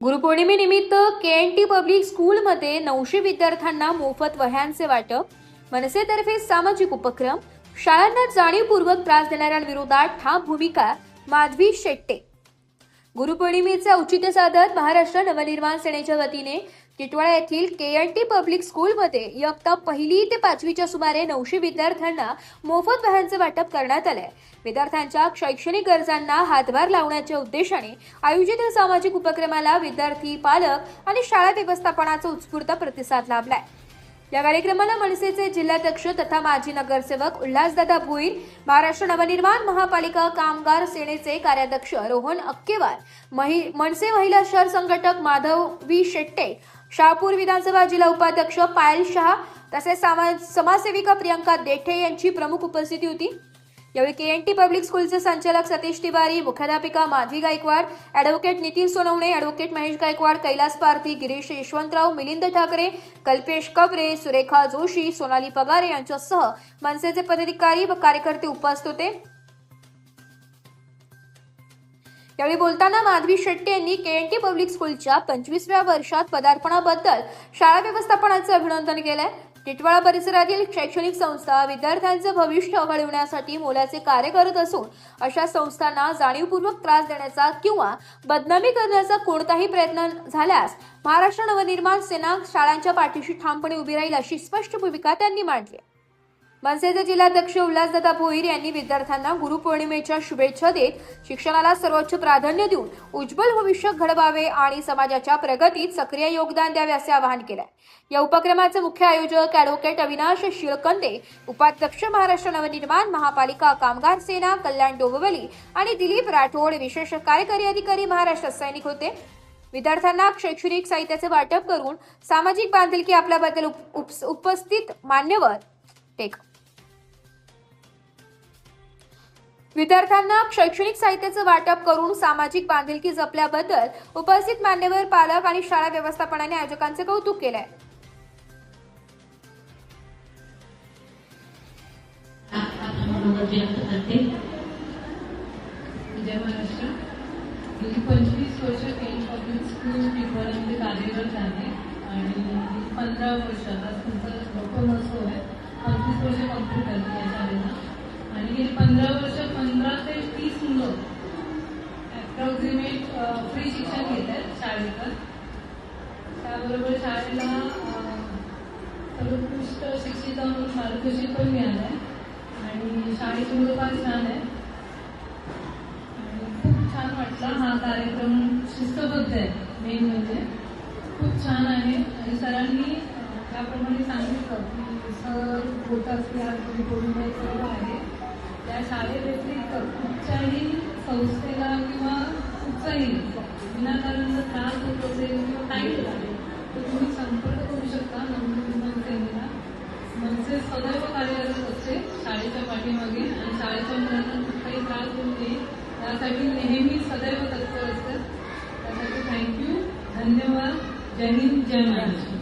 गुरुपौर्णिमेनिमित्त केएनटी public स्कूलमध्ये 900 विद्यार्थ्यांना मोफत वह्यांचे वाटप, मनसेतर्फे सामाजिक उपक्रम, शाळांना जाणीवपूर्वक त्रास देणाऱ्यांविरोधात ठाम भूमिका, माधवी शेट्टे। गुरुपौर्णिमेचे औचित्य साधत महाराष्ट्र नवनिर्माण सेनेच्या वतीने टिटवाळा येथील केएनटी पब्लिक स्कूलमध्ये इयत्ता 1ली ते 5वीच्या सुमारे 900 विद्यार्थ्यांना मोफत वह्यांचे वाटप करण्यात आले। विद्यार्थ्यांच्या शैक्षणिक गरजांना हातभार लावण्याच्या उद्देशाने आयोजित या सामाजिक उपक्रमाला विद्यार्थी, पालक आणि शाळा व्यवस्थापनाचा उत्स्फूर्त प्रतिसाद लाभलाय। या कार्यक्रमाला मनसेचे जिल्हाध्यक्ष तथा माजी नगरसेवक उल्हासदादा भोईर, महाराष्ट्र नवनिर्माण महापालिका कामगार सेनेचे कार्याध्यक्ष रोहन अक्केवार, मनसे महिला शहर संघटक माधवी शेट्टे, शहापूर विधानसभा जिल्हा उपाध्यक्ष पायल शाह तसेच समाजसेविका प्रियंका देठे यांची प्रमुख उपस्थिती होती। यावेळी केएनटी पब्लिक स्कूलचे संचालक सतीश तिवारी, मुख्याध्यापिका माधवी गायकवाड, ॲडव्होकेट नितीन सोनवणे, ॲडव्होकेट महेश गायकवाड, कैलास पारधी, गिरीश यशवंतराव, मिलिंद ठाकरे, कल्पेश कवरे, सुरेखा जोशी, सोनाली पगारे यांच्यासह मनसेचे पदाधिकारी व कार्यकर्ते उपस्थित होते। यावेळी बोलताना माधवी शेट्टे यांनी केएनटी पब्लिक स्कूलच्या 25व्या वर्षात पदार्पणाबद्दल शाळा व्यवस्थापनाचे अभिनंदन केले। टिटवाळा परिसरातील शैक्षणिक संस्था विद्यार्थ्यांचे भविष्य घडविण्यासाठी मोलाचे कार्य करत असून अशा संस्थांना जाणीवपूर्वक त्रास देण्याचा किंवा बदनामी करण्याचा कोणताही प्रयत्न झाल्यास महाराष्ट्र नवनिर्माण सेना शाळांच्या पाठीशी ठामपणे उभी राहील अशी स्पष्ट भूमिका त्यांनी मांडली। मनसेचे जिल्हाध्यक्ष उल्हासदादा भोईर यांनी विद्यार्थ्यांना गुरुपौर्णिमेच्या शुभेच्छा देत शिक्षणाला सर्वोच्च प्राधान्य देऊन उज्ज्वल भविष्य घडवावे आणि समाजाच्या प्रगतीत सक्रिय योगदान द्यावे असे आवाहन केले। या उपक्रमाचे मुख्य आयोजक ॲडव्होकेट अविनाश शिळकंदे, उपाध्यक्ष महाराष्ट्र नवनिर्माण महापालिका कामगार सेना कल्याण डोंबिवली आणि दिलीप राठोड, विशेष कार्यकारी अधिकारी महाराष्ट्र सैनिक होते। विद्यार्थ्यांना शैक्षणिक साहित्याचे वाटप करून सामाजिक बांधिलकी आपल्याबद्दल उपस्थित मान्यवर विद्यार्थ्यांना शैक्षणिक साहित्याचे वाटप करून सामाजिक बांधिलकी जपल्याबद्दल उपस्थित मान्यवर, पालक आणि शाळा व्यवस्थापनाने आयोजकांचे कौतुक केले। जय महाराष्ट्र। गेली 25 वर्ष केएनटी पब्लिक स्कूल टिटवाळामध्ये कार्यरत आहे आणि 15 वर्षात तुमचं डॉक्टर महोत्सव आहे, 25 वर्ष कंप्लीट झाली या शाळेला आणि गेली 15 वर्ष 15 ते 30 मुलं ॲप्रॉक्सिमेट फ्री शिक्षण घेत आहेत शाळेत। त्याबरोबर शाळेला सर्वोत्कृष्ट शिक्षिका म्हणून मार्गदर्शन पण मिळालं आहे आणि शाळेची मुलं फार छान आहे आणि खूप छान वाटला हा कार्यक्रम। शिस्तबद्ध आहे, मेन म्हणजे खूप छान आहे आणि सरांनी त्याप्रमाणे सांगितलं की सर बोलतात की आज गुरुपौर्णिमा सर्व आहे त्या शाळेव्यतिरिक्त कुठच्याही संस्थेला किंवा कुठचाही विनाकारण त्रास होत असेल किंवा काही असेल तर तुम्ही संपर्क करू शकता नवनिर्माण सेनेला। मनसे सदैव कार्यरत असते शाळेच्या पाठीमागे आणि शाळेच्या मुलांना कुठलाही त्रास होऊ नये यासाठी नेहमी सदैव तत्पर असतात। त्यासाठी थँक्यू, धन्यवाद, जय हिंद, जय महाराष्ट्र।